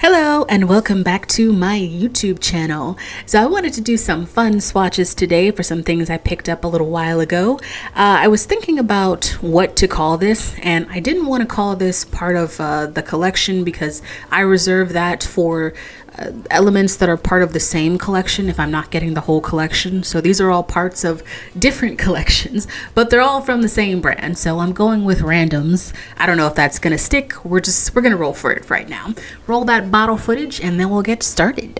Hello and welcome back to my YouTube channel. So I wanted to do some fun swatches today for some things I picked up a little while ago. I was thinking about what to call this, and I didn't want to call this part of the collection because I reserve that for elements that are part of the same collection if I'm not getting the whole collection. So these are all parts of different collections, but they're all from the same brand. So I'm going with RaNdoMs. I don't know if that's gonna stick. We're gonna roll for it right now. Roll that bottle footage and then we'll get started.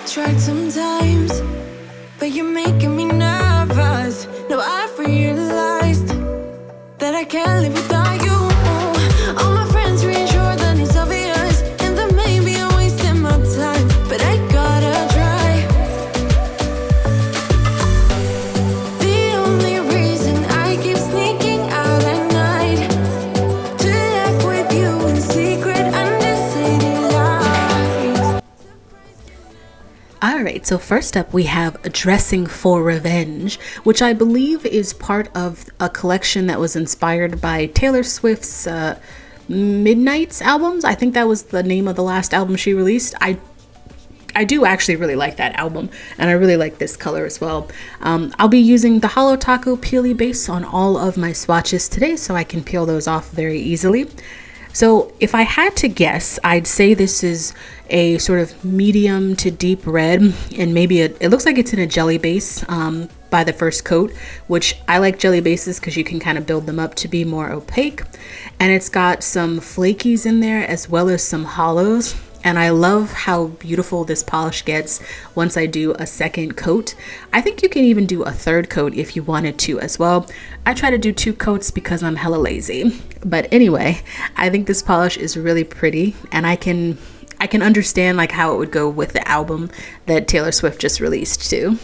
Tried sometimes, but you're making me nervous. No, I've realized that I can't live without you. All my friends reassure that it's obvious, and that maybe I'm wasting my time, but I gotta try. The only reason I keep sneaking out at night to laugh with you in secret under city lights. Alright, so first up we have Dressing for Revenge, which I believe is part of a collection that was inspired by Taylor Swift's Midnight's albums. I think that was the name of the last album she released. I do actually really like that album, and I really like this color as well. I'll be using the Holo Taco Peely base on all of my swatches today, so I can peel those off very easily. So if I had to guess, I'd say this is a sort of medium to deep red, and maybe it looks like it's in a jelly base by the first coat, which I like jelly bases because you can kind of build them up to be more opaque. And it's got some flakies in there as well as some hollows. And I love how beautiful this polish gets once I do a second coat. I think you can even do a third coat if you wanted to as well. I try to do 2 coats because I'm hella lazy. But anyway, I think this polish is really pretty, and I can understand like how it would go with the album that Taylor Swift just released too.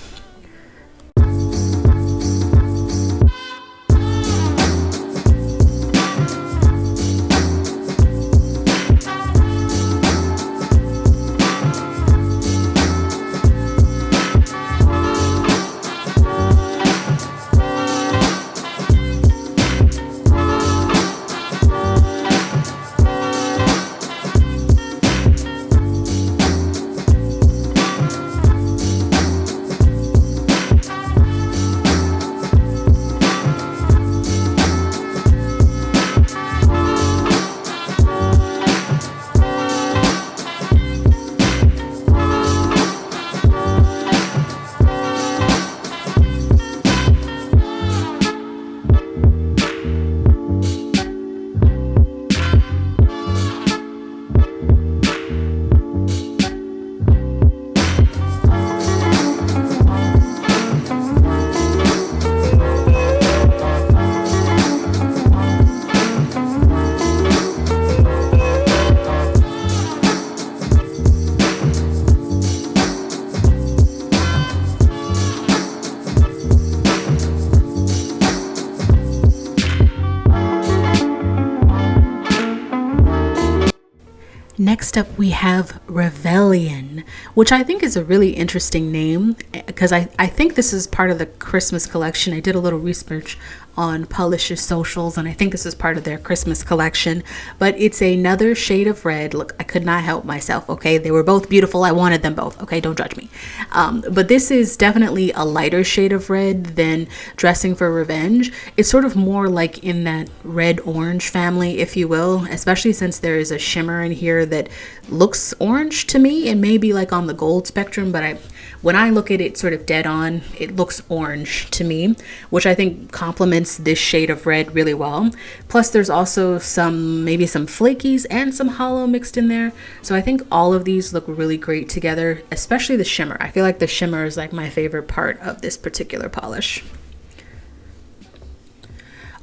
Next up we have Revellion, which I think is a really interesting name because I think this is part of the Christmas collection. I did a little research on Pahlish's socials, and I think this is part of their Christmas collection, but it's another shade of red. Look, I could not help myself, okay? They were both beautiful. I wanted them both, okay? Don't judge me. But this is definitely a lighter shade of red than Dressing for Revenge. It's sort of more like in that red-orange family, if you will, especially since there is a shimmer in here that looks orange to me and maybe like on the gold spectrum, but when I look at it sort of dead on, it looks orange to me, which I think complements this shade of red really well. Plus there's also maybe some flakies and some hollow mixed in there. So I think all of these look really great together, especially the shimmer. I feel like the shimmer is like my favorite part of this particular polish.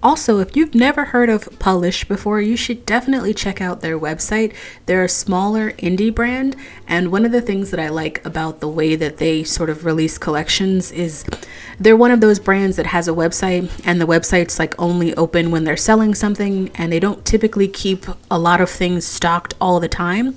Also, if you've never heard of Pahlish before, you should definitely check out their website. They're a smaller indie brand, and one of the things that I like about the way that they sort of release collections is they're one of those brands that has a website, and the website's like only open when they're selling something, and they don't typically keep a lot of things stocked all the time.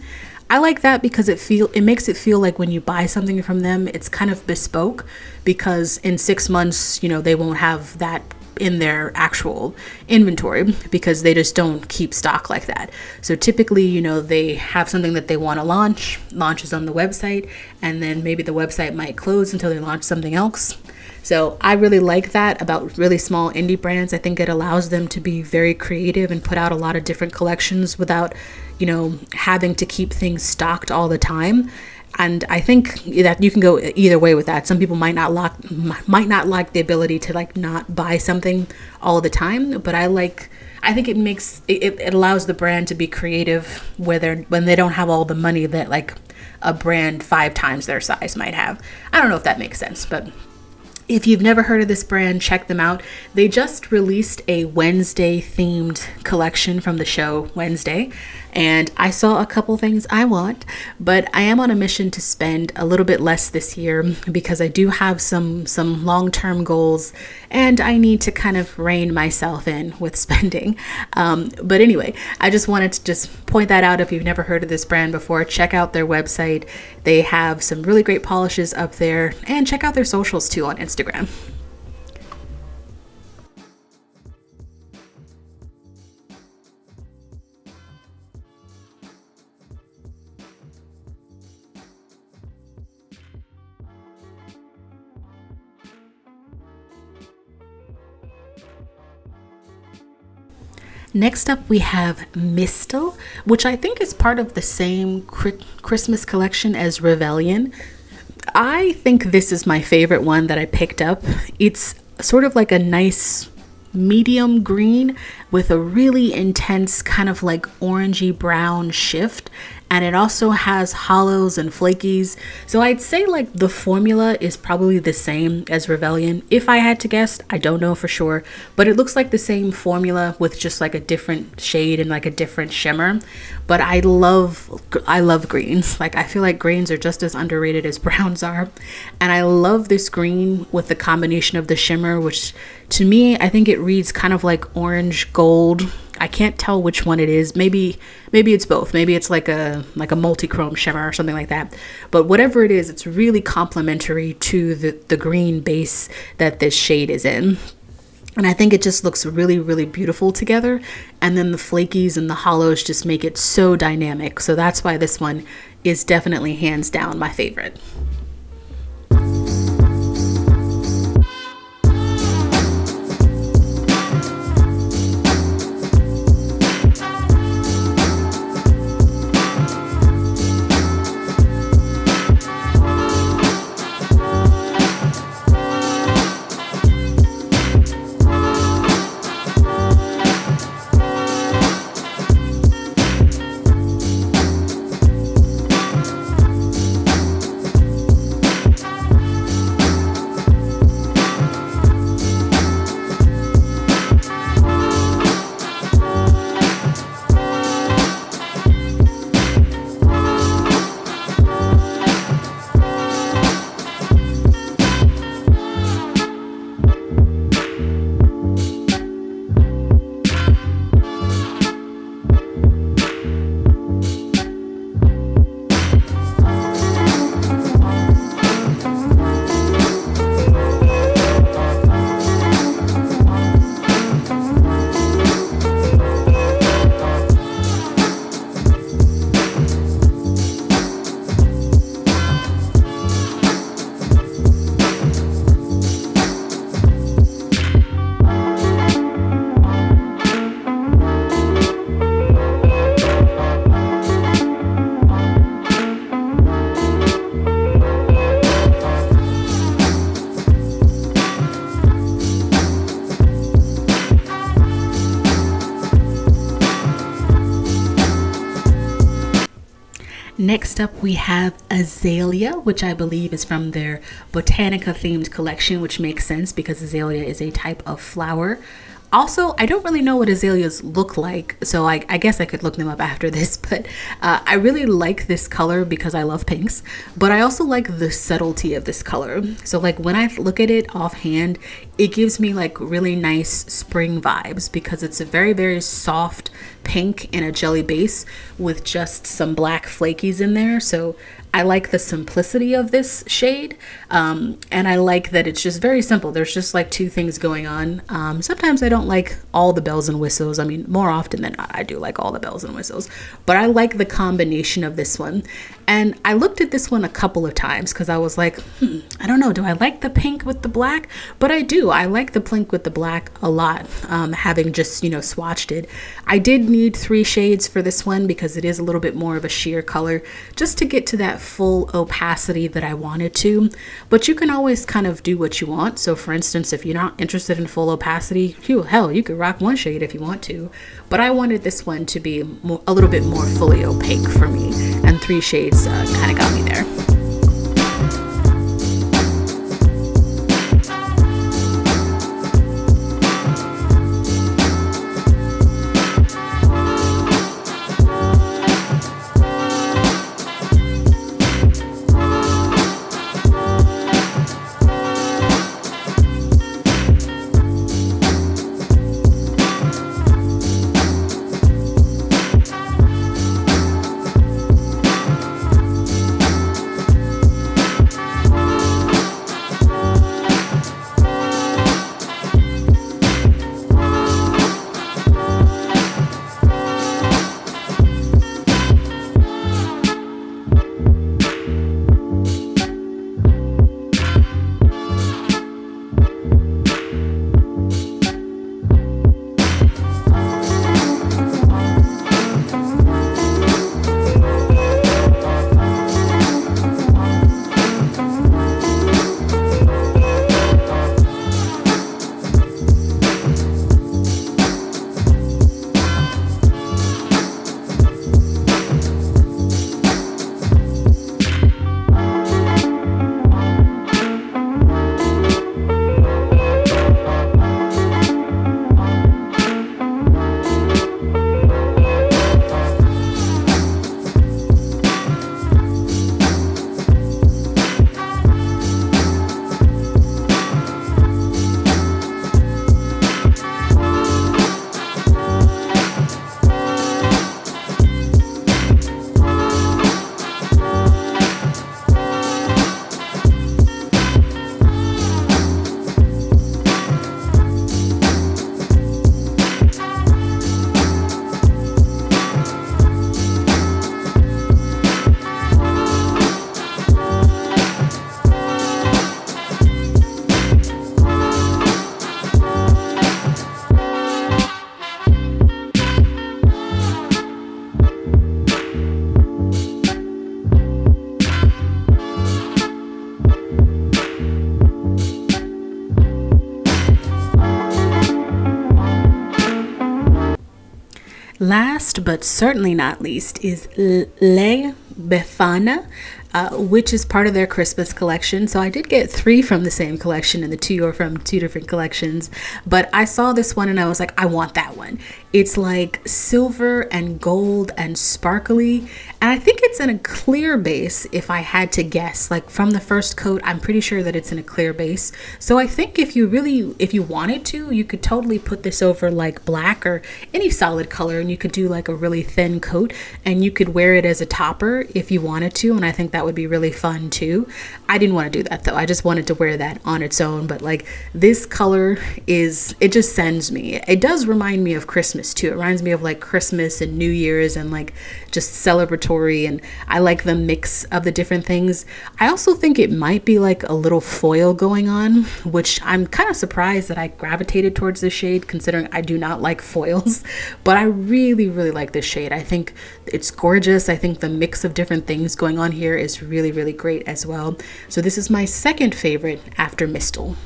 I like that because it makes it feel like when you buy something from them, it's kind of bespoke, because in 6 months, they won't have that in their actual inventory because they just don't keep stock like that. So typically, they have something that they want to launches on the website, and then maybe the website might close until they launch something else. So I really like that about really small indie brands. I think it allows them to be very creative and put out a lot of different collections without, having to keep things stocked all the time. And I think that you can go either way with that. Some people might not like the ability to like not buy something all the time, but I think it allows the brand to be creative when they don't have all the money that like a brand 5 times their size might have. I don't know if that makes sense, but if you've never heard of this brand, check them out. They just released a Wednesday themed collection from the show Wednesday, and I saw a couple things I want, but I am on a mission to spend a little bit less this year because I do have some long-term goals, and I need to kind of rein myself in with spending. But anyway, I just wanted to just point that out. If you've never heard of this brand before, check out their website. They have some really great polishes up there, and check out their socials too on Instagram. Next up, we have Mistel, which I think is part of the same Christmas collection as Revellion. I think this is my favorite one that I picked up. It's sort of like a nice medium green with a really intense kind of like orangey brown shift, and it also has holos and flakies. So I'd say like the formula is probably the same as Revellion. If I had to guess, I don't know for sure, but it looks like the same formula with just like a different shade and like a different shimmer. But I love greens. Like I feel like greens are just as underrated as browns are, and I love this green with the combination of the shimmer, which to me I think it reads kind of like orange gold. I can't tell which one it is. Maybe it's both. Maybe it's like a multi-chrome shimmer or something like that. But whatever it is, it's really complementary to the green base that this shade is in. And I think it just looks really, really beautiful together. And then the flakies and the holos just make it so dynamic. So that's why this one is definitely hands down my favorite. Next up, we have Azalea, which I believe is from their Botanica themed collection, which makes sense because Azalea is a type of flower. Also, I don't really know what azaleas look like, so I guess I could look them up after this, but I really like this color because I love pinks, but I also like the subtlety of this color. So like when I look at it offhand, it gives me like really nice spring vibes because it's a very, very soft pink and a jelly base with just some black flakies in there. So I like the simplicity of this shade, and I like that it's just very simple. There's just like two things going on. Sometimes I don't like all the bells and whistles. I mean, more often than not, I do like all the bells and whistles, but I like the combination of this one. And I looked at this one a couple of times because I was like, I don't know, do I like the pink with the black? But I do. I like the pink with the black a lot, having just, swatched it. I did need 3 shades for this one because it is a little bit more of a sheer color just to get to that full opacity that I wanted to. But you can always kind of do what you want. So for instance, if you're not interested in full opacity, hell, you could rock 1 shade if you want to. But I wanted this one to be a little bit more fully opaque for me, and 3 shades kind of got me there. Last but certainly not least is Befana, which is part of their Christmas collection. So I did get 3 from the same collection, and the 2 are from 2 different collections. But I saw this one and I was like, I want that one. It's like silver and gold and sparkly. And I think it's in a clear base, if I had to guess. Like from the first coat, I'm pretty sure that it's in a clear base. So I think if you wanted to, you could totally put this over like black or any solid color, and you could do like a really thin coat, and you could wear it as a topper if you wanted to. And I think that would be really fun too. I didn't want to do that though. I just wanted to wear that on its own. But like this color it just sends me. It does remind me of Christmas too. It reminds me of like Christmas and New Year's and like just celebratory, and I like the mix of the different things. I also think it might be like a little foil going on, which I'm kind of surprised that I gravitated towards this shade considering I do not like foils, but I really, really like this shade. I think it's gorgeous. I think the mix of different things going on here is really, really great as well. So this is my second favorite after Mistel.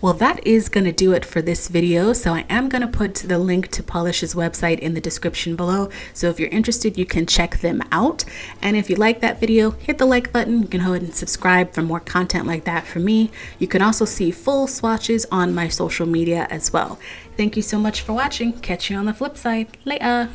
Well, that is going to do it for this video. So I am going to put the link to Pahlish's website in the description below. So if you're interested, you can check them out. And if you like that video, hit the like button. You can go ahead and subscribe for more content like that from me. You can also see full swatches on my social media as well. Thank you so much for watching. Catch you on the flip side. Later.